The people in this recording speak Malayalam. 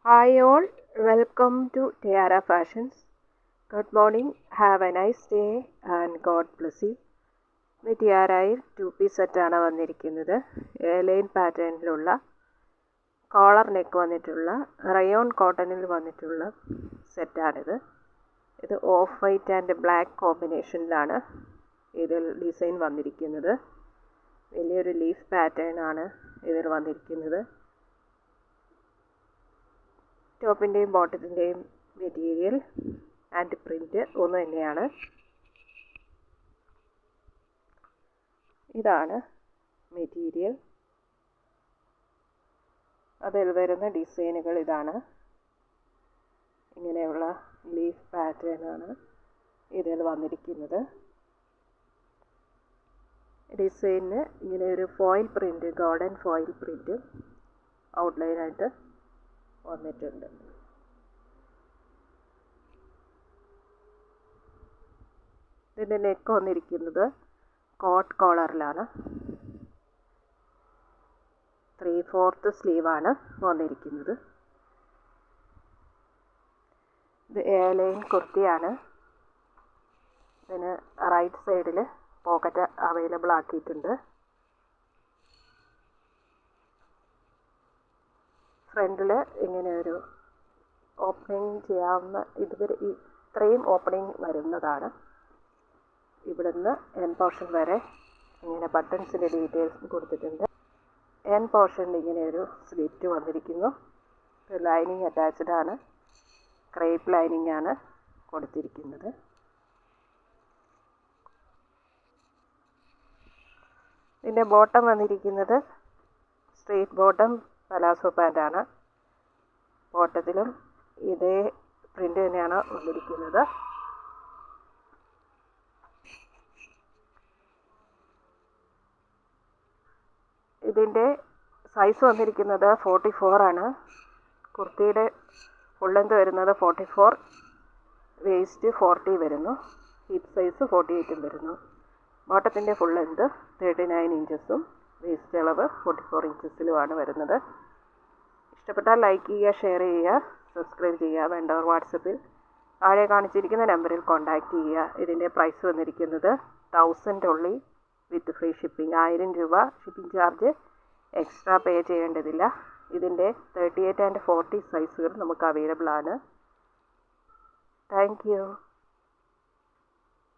Hi all, welcome to Tiara Fashions. Good morning, have a nice day and God bless you. ടിയാരയിൽ 2-piece സെറ്റാണ് വന്നിരിക്കുന്നത്. എയർലൈൻ പാറ്റേണിലുള്ള കോളർ നെക്ക് വന്നിട്ടുള്ള റയോൺ കോട്ടണിൽ വന്നിട്ടുള്ള സെറ്റാണിത്. ഇത് ഓഫ് വൈറ്റ് ആൻഡ് ബ്ലാക്ക് കോമ്പിനേഷനിലാണ് ഇതിൽ ഡിസൈൻ വന്നിരിക്കുന്നത്. വലിയൊരു ലീഫ് പാറ്റേൺ ആണ് ഇതിൽ വന്നിരിക്കുന്നത്. ടോപ്പിൻ്റെയും ബോട്ടത്തിൻ്റെയും മെറ്റീരിയൽ ആൻഡ് പ്രിൻ്റ് ഒന്ന് തന്നെയാണ്. ഇതാണ് മെറ്റീരിയൽ. അതിൽ വരുന്ന ഡിസൈനുകൾ ഇതാണ്. ഇങ്ങനെയുള്ള ലീഫ് പാറ്റേൺ ആണ് ഇതിൽ വന്നിരിക്കുന്നത്. ഡിസൈനിന് ഇങ്ങനെ ഒരു foil print, golden foil print ഔട്ട്ലൈനായിട്ട് വന്നിട്ടുണ്ട്. ഇതിൻ്റെ നെക്ക് വന്നിരിക്കുന്നത് കോട്ട് കോളറിലാണ്. 3/4 സ്ലീവാണ് വന്നിരിക്കുന്നത്. ഇത് എയർലൈൻ കുർത്തിയാണ്. ഇതിന് റൈറ്റ് സൈഡിൽ പോക്കറ്റ് അവൈലബിൾ ആക്കിയിട്ടുണ്ട്. ഫ്രണ്ടിൽ ഇങ്ങനെ ഒരു ഓപ്പണിങ് ചെയ്യാവുന്ന, ഇതുവരെ ഇത്രയും ഓപ്പണിങ് വരുന്നതാണ്. ഇവിടുന്ന് എൻ പോർഷൻ വരെ ഇങ്ങനെ ബട്ടൺസിൻ്റെ ഡീറ്റെയിൽസ് കൊടുത്തിട്ടുണ്ട്. എൻ പോർഷനിൽ ഇങ്ങനെ ഒരു സ്ലിറ്റ് വന്നിരിക്കുന്നു. ലൈനിങ് അറ്റാച്ച്ഡ് ആണ്. ക്രേപ്പ് ലൈനിങ് ആണ് കൊടുത്തിരിക്കുന്നത്. ഇതിൻ്റെ ബോട്ടം വന്നിരിക്കുന്നത് സ്ട്രെയിറ്റ് ബോട്ടം പലാസോ പാൻ്റാണ്. ബോട്ടത്തിലും ഇതേ പ്രിൻ്റ് തന്നെയാണ് വന്നിരിക്കുന്നത്. ഇതിൻ്റെ സൈസ് വന്നിരിക്കുന്നത് 44 ആണ്. കുർത്തിയുടെ ഫുൾ ലെന്ത് വരുന്നത് 44, വേസ്റ്റ് 40 വരുന്നു, ഹിപ്പ് സൈസ് 48 വരുന്നു. ബോട്ടത്തിൻ്റെ ഫുൾ ലെന്ത് 39 ഇഞ്ചസും വേസ്റ്റ് അളവ് 44 ഇഞ്ചസിലുമാണ് വരുന്നത്. ഇഷ്ടപ്പെട്ടാൽ ലൈക്ക് ചെയ്യുക, ഷെയർ ചെയ്യുക, സബ്സ്ക്രൈബ് ചെയ്യുക. വേണ്ടവർ വാട്സപ്പിൽ താഴെ കാണിച്ചിരിക്കുന്ന നമ്പറിൽ കോൺടാക്റ്റ് ചെയ്യുക. ഇതിൻ്റെ പ്രൈസ് വന്നിരിക്കുന്നത് 1000 ഉള്ളി വിത്ത് ഫ്രീ ഷിപ്പിംഗ്. 1000 രൂപ ഷിപ്പിംഗ് ചാർജ് എക്സ്ട്രാ പേ ചെയ്യേണ്ടതില്ല. ഇതിൻ്റെ 38 ആൻഡ് 40 സൈസുകൾ നമുക്ക് അവൈലബിൾ ആണ്. Thank you.